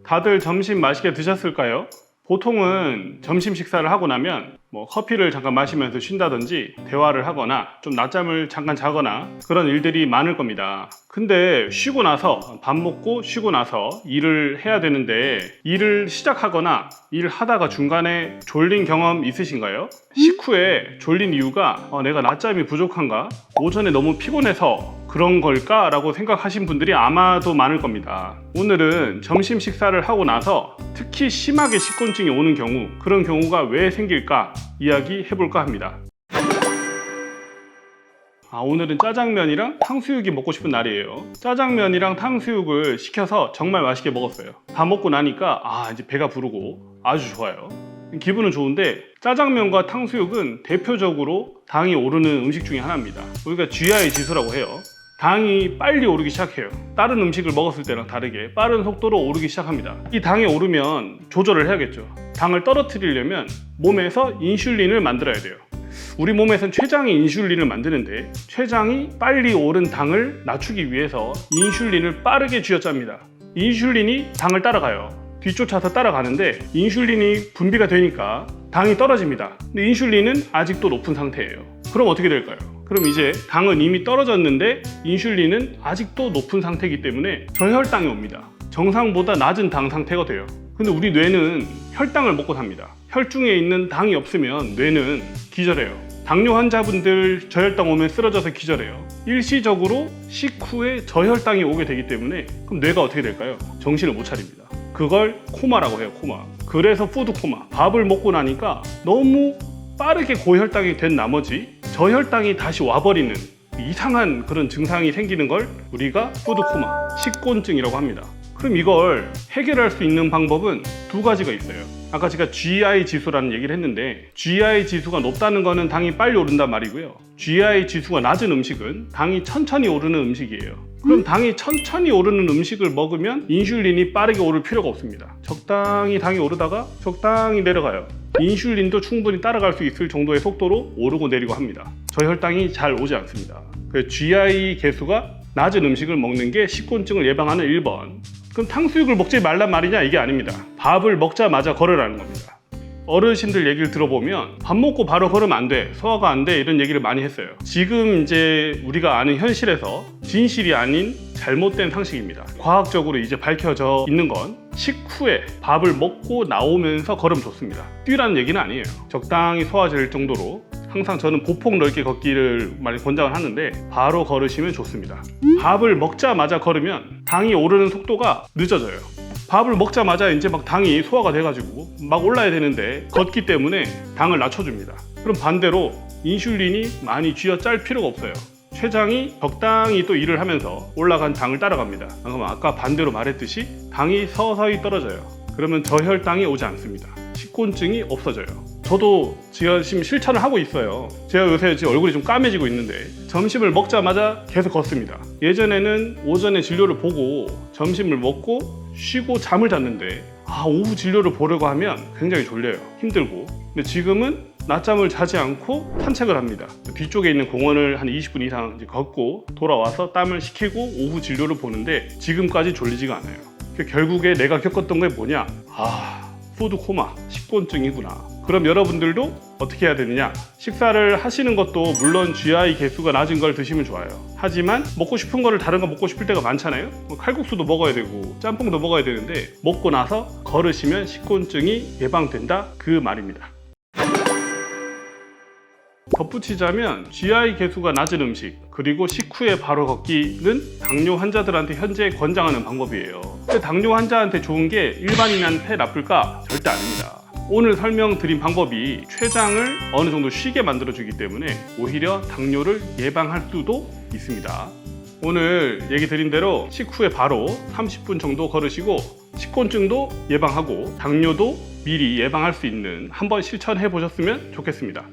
다들 점심 맛있게 드셨을까요? 보통은 점심 식사를 하고 나면 커피를 잠깐 마시면서 쉰다든지 대화를 하거나 좀 낮잠을 잠깐 자거나 그런 일들이 많을 겁니다. 근데 쉬고 나서 밥 먹고 쉬고 나서 일을 해야 되는데 일을 시작하거나 일을 하다가 중간에 졸린 경험 있으신가요? 식후에 졸린 이유가 내가 낮잠이 부족한가? 오전에 너무 피곤해서 그런 걸까? 라고 생각하신 분들이 아마도 많을 겁니다. 오늘은 점심 식사를 하고 나서 특히 심하게 식곤증이 오는 경우, 그런 경우가 왜 생길까 이야기 해볼까 합니다. 오늘은 짜장면이랑 탕수육이 먹고 싶은 날이에요. 짜장면이랑 탕수육을 시켜서 정말 맛있게 먹었어요. 다 먹고 나니까 이제 배가 부르고 아주 좋아요. 기분은 좋은데 짜장면과 탕수육은 대표적으로 당이 오르는 음식 중에 하나입니다. 우리가 GI 지수라고 해요. 당이 빨리 오르기 시작해요. 다른 음식을 먹었을 때랑 다르게 빠른 속도로 오르기 시작합니다. 이 당이 오르면 조절을 해야겠죠. 당을 떨어뜨리려면 몸에서 인슐린을 만들어야 돼요. 우리 몸에선 췌장이 인슐린을 만드는데 췌장이 빨리 오른 당을 낮추기 위해서 인슐린을 빠르게 쥐어짭니다. 인슐린이 당을 따라가요. 뒤쫓아서 따라가는데 인슐린이 분비가 되니까 당이 떨어집니다. 근데 인슐린은 아직도 높은 상태예요. 그럼 어떻게 될까요? 그럼 이제 당은 이미 떨어졌는데 인슐린은 아직도 높은 상태이기 때문에 저혈당이 옵니다. 정상보다 낮은 당 상태가 돼요. 근데 우리 뇌는 혈당을 먹고 삽니다. 혈중에 있는 당이 없으면 뇌는 기절해요. 당뇨 환자분들 저혈당 오면 쓰러져서 기절해요. 일시적으로 식후에 저혈당이 오게 되기 때문에 그럼 뇌가 어떻게 될까요? 정신을 못 차립니다. 그걸 코마라고 해요. 코마. 그래서 푸드 코마. 밥을 먹고 나니까 너무 빠르게 고혈당이 된 나머지 저혈당이 다시 와버리는 이상한 그런 증상이 생기는 걸 우리가 푸드 코마, 식곤증이라고 합니다. 그럼 이걸 해결할 수 있는 방법은 두 가지가 있어요. 아까 제가 GI 지수라는 얘기를 했는데 GI 지수가 높다는 거는 당이 빨리 오른단 말이고요. GI 지수가 낮은 음식은 당이 천천히 오르는 음식이에요. 그럼 당이 천천히 오르는 음식을 먹으면 인슐린이 빠르게 오를 필요가 없습니다. 적당히 당이 오르다가 적당히 내려가요. 인슐린도 충분히 따라갈 수 있을 정도의 속도로 오르고 내리고 합니다. 저혈당이 잘 오지 않습니다. 그래서 GI 개수가 낮은 음식을 먹는 게 식곤증을 예방하는 1번. 그럼 탕수육을 먹지 말란 말이냐? 이게 아닙니다. 밥을 먹자마자 걸으라는 겁니다. 어르신들 얘기를 들어보면 밥 먹고 바로 걸으면 안 돼, 소화가 안 돼, 이런 얘기를 많이 했어요. 지금 이제 우리가 아는 현실에서 진실이 아닌 잘못된 상식입니다. 과학적으로 이제 밝혀져 있는 건 식후에 밥을 먹고 나오면서 걸으면 좋습니다. 뛰라는 얘기는 아니에요. 적당히 소화될 정도로 항상 저는 보폭 넓게 걷기를 많이 권장을 하는데 바로 걸으시면 좋습니다. 밥을 먹자마자 걸으면 당이 오르는 속도가 늦어져요. 밥을 먹자마자 이제 막 당이 소화가 돼가지고 막 올라야 되는데 걷기 때문에 당을 낮춰줍니다. 그럼 반대로 인슐린이 많이 쥐어짤 필요가 없어요. 췌장이 적당히 또 일을 하면서 올라간 당을 따라갑니다. 그럼 아까 반대로 말했듯이 당이 서서히 떨어져요. 그러면 저혈당이 오지 않습니다. 식곤증이 없어져요. 저도 지금 실천을 하고 있어요. 제가 요새 제 얼굴이 좀 까매지고 있는데 점심을 먹자마자 계속 걷습니다. 예전에는 오전에 진료를 보고 점심을 먹고 쉬고 잠을 잤는데 오후 진료를 보려고 하면 굉장히 졸려요. 힘들고. 근데 지금은 낮잠을 자지 않고 산책을 합니다. 뒤쪽에 있는 공원을 한 20분 이상 걷고 돌아와서 땀을 식히고 오후 진료를 보는데 지금까지 졸리지가 않아요. 결국에 내가 겪었던 게 뭐냐? 푸드 코마, 식곤증이구나. 그럼 여러분들도 어떻게 해야 되느냐? 식사를 하시는 것도 물론 GI 개수가 낮은 걸 드시면 좋아요. 하지만 먹고 싶은 거를 다른 거 먹고 싶을 때가 많잖아요. 칼국수도 먹어야 되고 짬뽕도 먹어야 되는데 먹고 나서 걸으시면 식곤증이 예방된다, 그 말입니다. 덧붙이자면 GI 개수가 낮은 음식 그리고 식후에 바로 걷기는 당뇨 환자들한테 현재 권장하는 방법이에요. 근데 당뇨 환자한테 좋은 게 일반인한테 나쁠까? 절대 아닙니다. 오늘 설명드린 방법이 췌장을 어느 정도 쉬게 만들어주기 때문에 오히려 당뇨를 예방할 수도 있습니다. 오늘 얘기 드린 대로 식후에 바로 30분 정도 걸으시고 식곤증도 예방하고 당뇨도 미리 예방할 수 있는 한번 실천해 보셨으면 좋겠습니다.